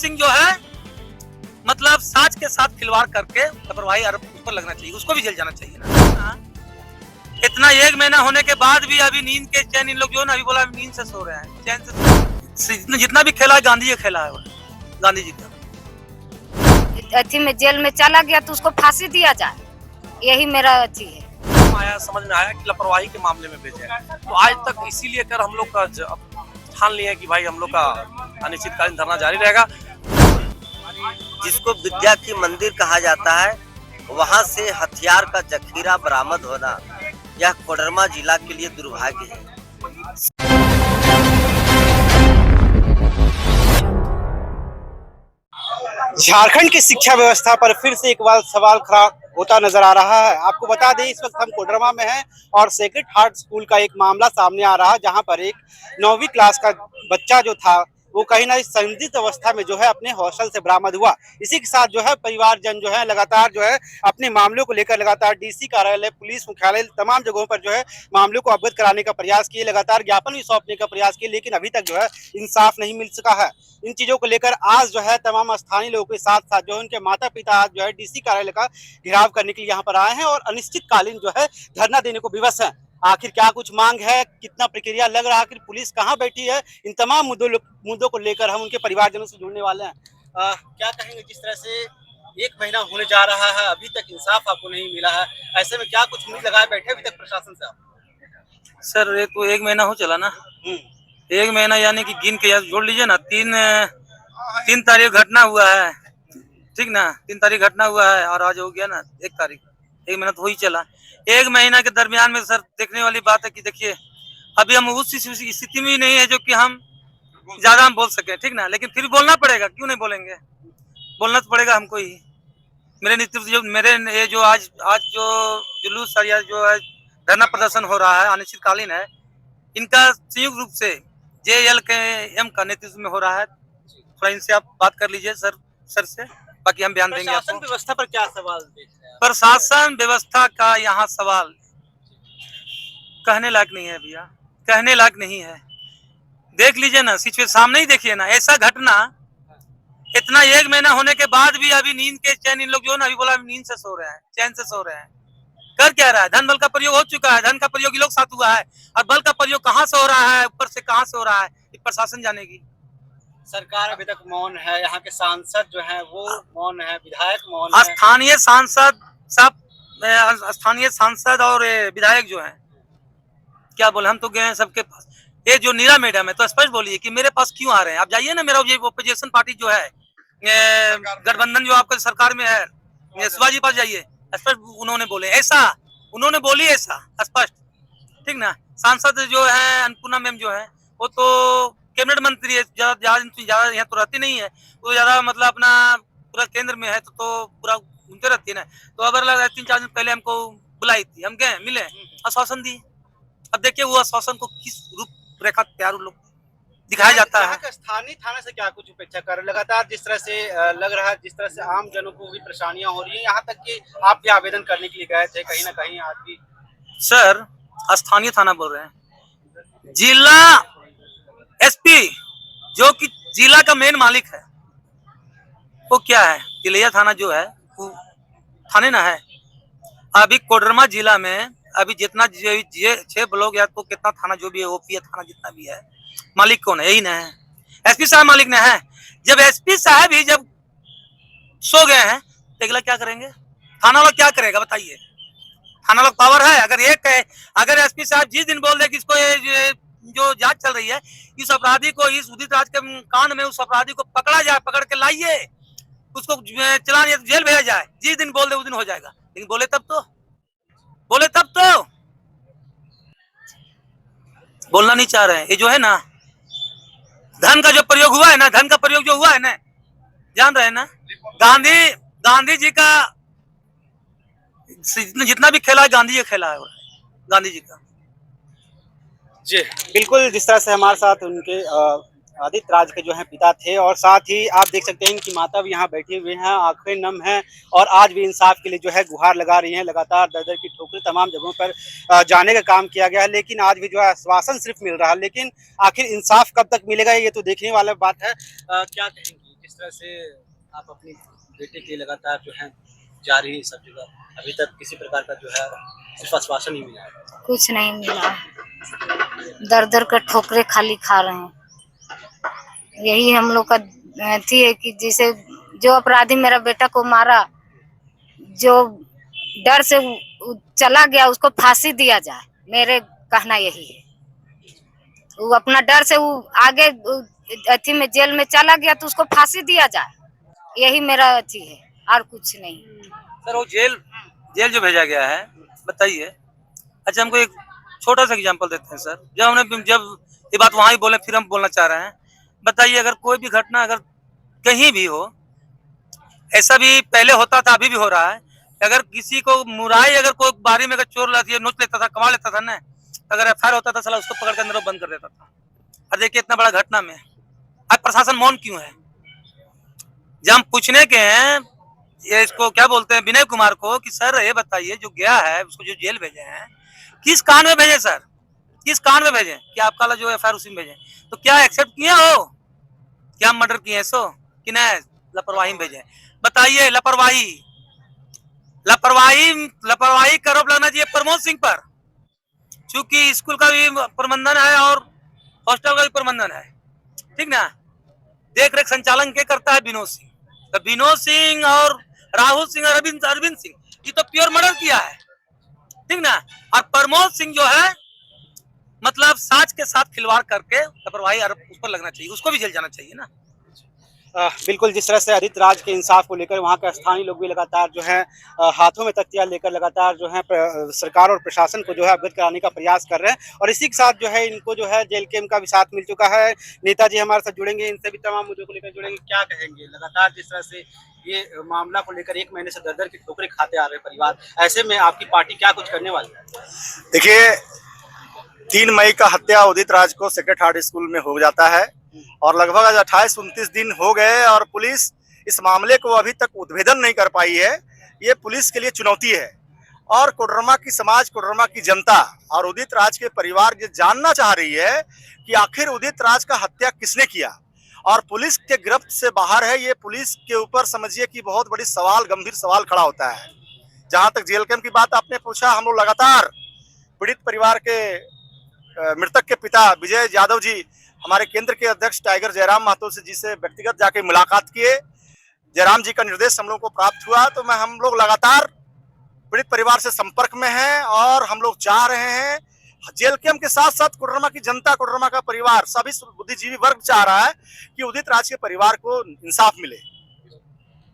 सिंह जो है मतलब साज के साथ खिलवाड़ करके लापरवाही आरोप ऊपर लगना चाहिए, उसको भी जेल जाना चाहिए ना। इतना 1 महीना होने के बाद भी अभी नींद के चैन इन लोग जो है ना अभी बोला नींद से सो रहे हैं, चैन से जितना भी खेला है गांधी जी खेला है, गांधी जी का। अथी में जेल में चला गया तो उसको फांसी दिया जाए, यही मेरा अथी है। आया समझ में आया कि लापरवाही के मामले में भेजे, तो आज तक इसीलिए कर हम लोग का ठान लिया कि भाई हम लोग का अनिश्चितकालीन धरना जारी रहेगा। जिसको विद्या की मंदिर कहा जाता है, वहां से हथियार का जखीरा बरामद होना यह कोडरमा जिला के लिए दुर्भाग्य है। झारखंड की शिक्षा व्यवस्था पर फिर से एक बार सवाल खड़ा होता नजर आ रहा है। आपको बता दें इस वक्त हम कोडरमा में हैं और सेक्रेड हार्ट स्कूल का एक मामला सामने आ रहा है, जहां पर एक 9वीं क्लास का बच्चा जो था वो कहीं ना संदिग्ध अवस्था में जो है अपने हॉस्टल से बरामद हुआ। इसी के साथ जो है परिवारजन जो है लगातार जो है अपने मामलों को लेकर लगातार डीसी कार्यालय, पुलिस मुख्यालय, तमाम जगहों पर जो है मामलों को अवगत कराने का प्रयास किए, लगातार ज्ञापन भी सौंपने का प्रयास किए, लेकिन अभी तक जो है इंसाफ नहीं मिल सका है। इन चीजों को लेकर आज जो है तमाम स्थानीय लोगों के साथ साथ जो है उनके माता पिता आज जो है डीसी कार्यालय का घेराव करने के लिए यहाँ पर आए हैं और अनिश्चितकालीन जो है धरना देने को विवश हैं। आखिर क्या कुछ मांग है, कितना प्रक्रिया लग रहा है, आखिर पुलिस कहाँ बैठी है, इन तमाम मुद्दों को लेकर हम उनके परिवारजनों से जुड़ने वाले हैं। क्या कहेंगे, जिस तरह से 1 महीना होने जा रहा है अभी तक इंसाफ आपको नहीं मिला है, ऐसे में क्या कुछ उम्मीद लगाए बैठे अभी तक प्रशासन से आप? सर ये तो 1 महीना हो चला ना, 1 महीना यानी कि गिन के यार जोड़ लीजिए ना, 3 तारीख घटना हुआ है, ठीक ना, 3 तारीख घटना हुआ है और आज हो गया ना 1 तारीख, 1 महीना तो हो ही चला। 1 महीना के दरमियान में सर देखने वाली बात है कि देखिए अभी हम उस स्थिति में नहीं है जो कि हम ज्यादा हम बोल सके, ठीक ना, लेकिन फिर बोलना पड़ेगा, क्यों नहीं बोलेंगे, बोलना तो पड़ेगा हमको ही। मेरे नेतृत्व जो मेरे ये जो आज जो जुलूस या जो है धरना प्रदर्शन हो रहा है अनिश्चितकालीन है, इनका संयुक्त रूप से JLKM का नेतृत्व में हो रहा है। थोड़ा इनसे आप बात कर लीजिए सर से, बाकी हम बयान देंगे आपको। प्रशासन व्यवस्था पर क्या सवाल देते हैं? प्रशासन व्यवस्था का यहाँ सवाल कहने लायक नहीं है भैया, कहने लायक नहीं है। देख लीजिए ना सिचुएशन सामने ही देखिए ना, ऐसा घटना इतना 1 महीना होने के बाद भी अभी नींद के चैन इन लोग जो है ना अभी बोला नींद से सो रहे हैं, चैन से सो रहे हैं। कर क्या रहा है, धन बल का प्रयोग हो चुका है, धन का प्रयोग लोग साथ हुआ है और बल का प्रयोग कहाँ से हो रहा है, ऊपर से कहाँ से हो रहा है, ये प्रशासन जानेगी। सरकार अभी तक मौन है, यहाँ के सांसद जो है वो मौन है, विधायक मौन है। स्थानीय सांसद और विधायक जो हैं क्या बोले, हम तो गए हैं सबके पास। ये जो नीरा मैडम है तो स्पष्ट बोलिए कि मेरे पास क्यों आ रहे हैं, आप जाइए ना, मेरा ओपोजिशन पार्टी जो है गठबंधन जो आपका सरकार में है, शिवाजी पास जाइए, स्पष्ट उन्होंने बोले ऐसा, उन्होंने बोली ऐसा स्पष्ट, ठीक ना। सांसद जो है अन्नपूर्णा मैम जो है वो तो कैबिनेट मंत्री है, ज्यादा यहाँ तो रहती नहीं है, वो ज्यादा मतलब अपना पूरा केंद्र में है तो पूरा घूमते रहती है ना। तो अगर 3-4 दिन पहले हमको बुलाई थी, हम गए मिले, आश्वासन दी। अब देखिए वो आश्वासन को किस रूपरेखा तैयार लोग दिखाया जाता है। स्थानीय थाना से क्या कुछ अपेक्षा कर, लगातार जिस तरह से लग रहा है, जिस तरह से आम जनों को भी परेशानियां हो रही है, यहाँ तक कि आप भी आवेदन करने के लिए गए थे कहीं ना कहीं आज भी। सर स्थानीय थाना बोल रहे हैं, जिला SP जो कि जिला का मेन मालिक है वो क्या है, तिलैया थाना जो है वो थाने ना है। अभी कोडरमा जिला में अभी जितना 6 ब्लॉक या तो कितना थाना जो भी है, OP थाना जितना भी है, मालिक कौन है, यही ना है, SP साहब मालिक ना है। जब SP साहब ही जब सो गए हैं तो अगला क्या करेंगे, थाना वाला क्या करेगा बताइए, थाना वाला पावर है। अगर SP साहब जिस दिन बोल दे कि इसको ये जो जांच चल रही है, इस अपराधी को, इस उदित राज के कांड में उस अपराधी को पकड़ा जाए, पकड़ के लाइए, उसको चलान या जेल भेजा जाए, जिस दिन बोल दे उस दिन हो जाएगा, लेकिन बोले तब तो बोलना नहीं चाह रहे हैं। ये जो है ना धन का जो प्रयोग हुआ है ना, धन का प्रयोग जो हुआ है ना, जान रहे हैं ना, गांधी जी का जितना भी खेला है गांधी जी खेला है, गांधी जी का। जी बिल्कुल, जिस तरह से हमारे साथ उनके आदित्य राज के जो है पिता थे और साथ ही आप देख सकते हैं इनकी माता भी यहाँ बैठी हुई हैं, आंखें नम हैं और आज भी इंसाफ के लिए जो है गुहार लगा रही हैं। लगातार दर की ठोकरें तमाम जगहों पर जाने का काम किया गया है, लेकिन आज भी जो है आश्वासन सिर्फ मिल रहा है, लेकिन आखिर इंसाफ कब तक मिलेगा ये तो देखने वाला बात है। क्या कहेंगी, जिस तरह से आप अपनी बेटे के लगातार जो है जा रही है सब जगह, अभी तक किसी प्रकार का जो है सिर्फ आश्वासन नहीं मिला है। कुछ नहीं मिला, दर दर के ठोकरे खाली खा रहे हैं। यही हम लोग का थी है कि जैसे जो अपराधी मेरा बेटा को मारा, जो डर से चला गया, उसको फांसी दिया जाए। मेरे कहना यही है, वो अपना डर से वो आगे अथी में जेल में चला गया तो उसको फांसी दिया जाए, यही मेरा अथी है, और कुछ नहीं। सर वो जेल जो भेजा गया है, बताइए। अच्छा, हमको एक छोटा सा एग्जांपल देते हैं सर। जब ये बात वहाँ ही बोले, फिर हम बोलना चाह रहे हैं। बताइए, अगर कोई भी घटना अगर कहीं भी हो, ऐसा भी पहले होता था, अभी भी हो रहा है, अगर किसी को मुराई, अगर कोई बारी में अगर चोर लाती है, नोच लेता था, कमा लेता था ना, अगर एफआईआर होता था, साला उसको पकड़ के अंदर बंद कर देता था। और देखिए इतना बड़ा घटना में आज प्रशासन मौन क्यों है? जब हम पूछने के हैं ये इसको क्या बोलते हैं विनय कुमार को कि सर ये बताइए, जो गया है उसको जो जेल भेजे हैं, किस कान में भेजे सर, किस कान में भेजे कि आपका जो एफआईआर उसी में भेजे? तो क्या एक्सेप्ट किए हो क्या हम मर्डर किए सो कि नहीं लापरवाही में भेजे? बताइए, लापरवाही का आरोप लगना चाहिए प्रमोद सिंह पर, क्योंकि स्कूल का भी प्रबंधन है और हॉस्टल का भी प्रबंधन है, ठीक ना। देख रेख संचालन के करता है विनोद सिंह। तो विनोद सिंह और राहुल सिंह और अरविंद सिंह, ये तो प्योर मर्डर किया है, ठीक ना। और प्रमोद सिंह जो है मतलब साज के साथ खिलवाड़ करके लापरवाही आरोप उस पर लगना चाहिए, उसको भी जेल जाना चाहिए ना। बिल्कुल, जिस तरह से आदित्य राज के इंसाफ को लेकर वहाँ के स्थानीय लोग भी लगातार जो है हाथों में तख्तियां लेकर लगातार जो है सरकार और प्रशासन को जो है अवगत कराने का प्रयास कर रहे हैं। और इसी के साथ जो है इनको जो है जेल केम का भी साथ मिल चुका है। नेताजी हमारे साथ जुड़ेंगे, इनसे भी तमाम मुद्दों को लेकर जुड़ेंगे। क्या कहेंगे, लगातार जिस तरह से ये मामला को लेकर 1 महीने से दर दर की ठोकरें खाते आ रहे हैं परिवार, ऐसे में आपकी पार्टी क्या कुछ करने वाली है? देखिए, 3 मई का हत्या उदित राज को सेक्रेड हार्ट स्कूल में हो जाता है और लगभग 28-29 दिन हो गए और पुलिस इस मामले को अभी तक उद्भेदन नहीं कर पाई है। ये पुलिस के लिए चुनौती है और कोडरमा की समाज, कोडरमा की जनता और उदित राज के परिवार ये जानना चाह रही है कि आखिर उदित राज का हत्या किसने किया और पुलिस के गिरफ्त से बाहर है। ये पुलिस के ऊपर समझिए कि बहुत बड़ी सवाल, गंभीर सवाल खड़ा होता है। जहां तक जेल कैंप की बात आपने पूछा, हम लोग लगातार पीड़ित परिवार के मृतक के पिता विजय यादव जी, हमारे केंद्र के अध्यक्ष टाइगर जयराम महतो से जिसे व्यक्तिगत जाके मुलाकात किए, जयराम जी का निर्देश हम लोग को प्राप्त हुआ, तो हम लोग लगातार पीड़ित परिवार से संपर्क में हैं और हम लोग चाह रहे हैं जेल कैंप के साथ साथ कोडरमा की जनता, कोडरमा का परिवार, सभी बुद्धिजीवी वर्ग चाह रहा है कि उदित राज के परिवार को इंसाफ मिले।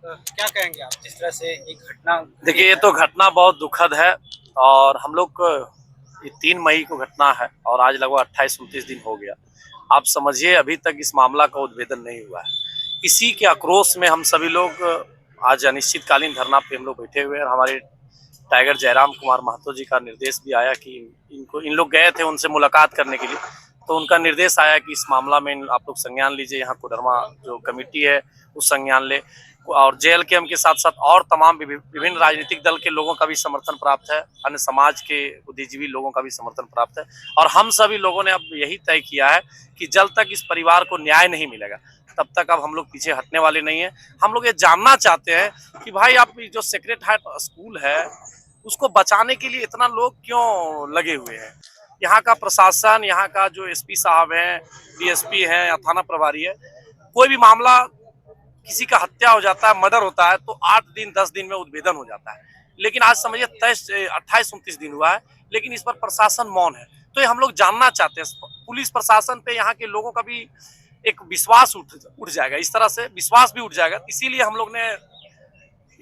क्या कहेंगे आप, जिस तरह से एक घटना? देखिए, ये तो घटना बहुत दुखद है और हम लोग ये 3 मई को घटना है और आज लगभग 28-29 दिन हो गया। आप समझिए अभी तक इस मामला का उद्भेदन नहीं हुआ है। इसी के आक्रोश में हम सभी लोग आज अनिश्चितकालीन धरना पे हम लोग बैठे हुए हैं। हमारे टाइगर जयराम कुमार महतो जी का निर्देश भी आया कि इन लोग गए थे उनसे मुलाकात करने के लिए, तो उनका निर्देश आया कि इस मामला में आप लोग संज्ञान लीजिए, यहाँ कोडरमा जो कमेटी है उस संज्ञान ले, और जेल कैंप के साथ साथ और तमाम विभिन्न राजनीतिक दल के लोगों का भी समर्थन प्राप्त है, अन्य समाज के बुद्धिजीवी लोगों का भी समर्थन प्राप्त है। और हम सभी लोगों ने अब यही तय किया है कि जब तक इस परिवार को न्याय नहीं मिलेगा तब तक अब हम लोग पीछे हटने वाले नहीं है। हम लोग ये जानना चाहते हैं कि भाई आप जो सेक्रेड हार्ट स्कूल है उसको बचाने के लिए इतना लोग क्यों लगे हुए हैं? यहाँ का प्रशासन, यहाँ का जो एसपी साहब हैं, डीएसपी हैं या थाना प्रभारी है, कोई भी मामला किसी का हत्या हो जाता है, मर्डर होता है तो 8 दिन 10 दिन में उद्भेदन हो जाता है। लेकिन आज समझिए 28-29 दिन हुआ है, लेकिन इस पर प्रशासन मौन है। तो ये हम लोग जानना चाहते हैं, पुलिस प्रशासन पे यहाँ के लोगों का भी एक विश्वास उठ जाएगा, इस तरह से विश्वास भी उठ जाएगा। इसीलिए हम लोग ने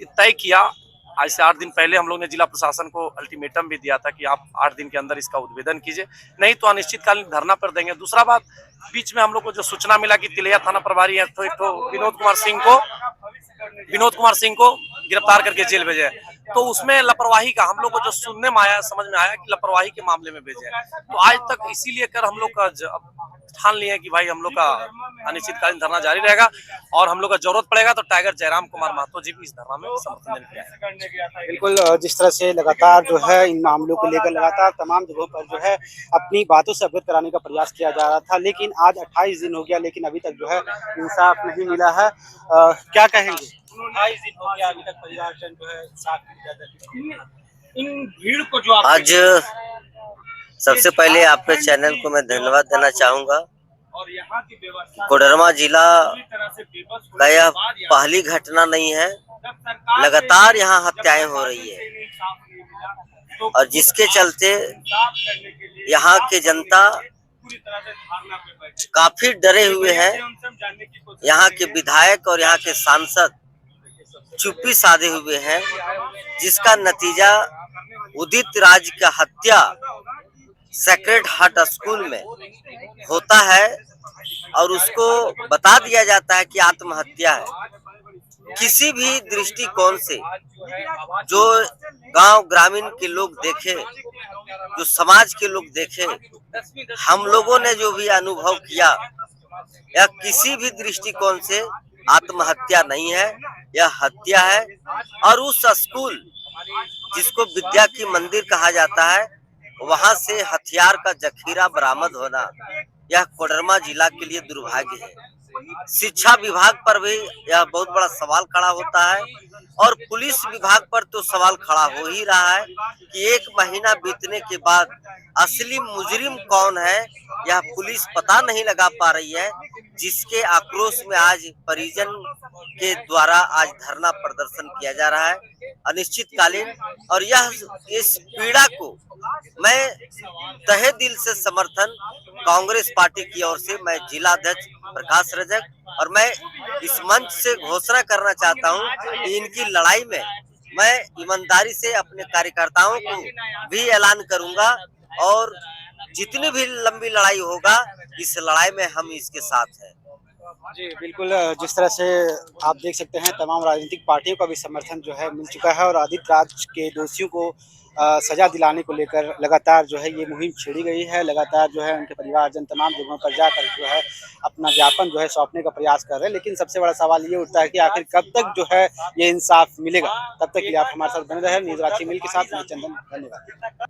तय किया, आज से 8 दिन पहले हम लोग ने जिला प्रशासन को अल्टीमेटम भी दिया था कि आप 8 दिन के अंदर इसका उद्भेदन कीजिए, नहीं तो अनिश्चितकालीन धरना पर देंगे। दूसरा बात, बीच में हम लोग को जो सूचना मिला कि तिलैया थाना प्रभारी है तो विनोद कुमार सिंह को गिरफ्तार करके जेल भेजे, तो उसमें लापरवाही का हम लोग को जो सुनने में आया, समझ में आया कि लापरवाही के मामले में भेजे हैं। तो आज तक इसीलिए कर हम लोग का ठान लिया कि भाई हम लोग का अनिश्चितकालीन धरना जारी रहेगा और हम लोग का जरूरत पड़ेगा तो टाइगर जयराम कुमार महतो जी भी इस धरना में समर्थन देने के आए। बिल्कुल, जिस तरह से लगातार जो है इन मामलों को लेकर लगातार तमाम जगहों पर जो है अपनी बातों से अवगत कराने का प्रयास किया जा रहा था, लेकिन आज 28 दिन हो गया लेकिन अभी तक जो है इंसाफ नहीं मिला है। क्या कहेंगे? 28 दिन हो गया, अभी तक परिवारजन जो है साथ इन भीड़ को जो आज सबसे पहले आपके चैनल को मैं धन्यवाद देना चाहूंगा। कोडरमा जिला का यह पहली घटना नहीं है, लगातार यहाँ हत्याएं हो रही है और जिसके चलते यहाँ के जनता काफी डरे हुए हैं। यहाँ के विधायक और यहाँ के सांसद चुप्पी साधे हुए हैं, जिसका नतीजा उदित राज का हत्या सेक्रेड हार्ट स्कूल में होता है और उसको बता दिया जाता है कि आत्महत्या है। किसी भी दृष्टिकोण से जो गांव ग्रामीण के लोग देखे, जो समाज के लोग देखे, हम लोगों ने जो भी अनुभव किया, यह किसी भी दृष्टिकोण से आत्महत्या नहीं है, यह हत्या है। और उस स्कूल जिसको विद्या की मंदिर कहा जाता है, वहां से हथियार का जखीरा बरामद होना यह कोडरमा जिला के लिए दुर्भाग्य है। शिक्षा विभाग पर भी यह बहुत बड़ा सवाल खड़ा होता है और पुलिस विभाग पर तो सवाल खड़ा हो ही रहा है कि 1 महीना बीतने के बाद असली मुजरिम कौन है यह पुलिस पता नहीं लगा पा रही है, जिसके आक्रोश में आज परिजन के द्वारा आज धरना प्रदर्शन किया जा रहा है अनिश्चितकालीन। और यह इस पीड़ा को मैं तहे दिल से समर्थन कांग्रेस पार्टी की ओर से मैं जिला अध्यक्ष प्रकाश रजक और मैं इस मंच से घोषणा करना चाहता हूं कि इनकी लड़ाई में मैं ईमानदारी से अपने कार्यकर्ताओं को भी ऐलान करूंगा और जितनी भी लंबी लड़ाई होगा इस लड़ाई में हम इसके साथ हैं। जी बिल्कुल, जिस तरह से आप देख सकते हैं तमाम राजनीतिक पार्टियों का भी समर्थन जो है मिल चुका है और आदित्य राज के दोषियों को सजा दिलाने को लेकर लगातार जो है ये मुहिम छेड़ी गई है। लगातार जो है उनके परिवारजन तमाम जगहों पर जाकर जो है अपना ज्ञापन जो है सौंपने का प्रयास कर रहे हैं, लेकिन सबसे बड़ा सवाल ये उठता है कि आखिर कब तक जो है ये इंसाफ मिलेगा। तब तक के लिए आप हमारे साथ बने रहे। न्यूज़ रांची मिल के साथ मैं चंदन, धन्यवाद।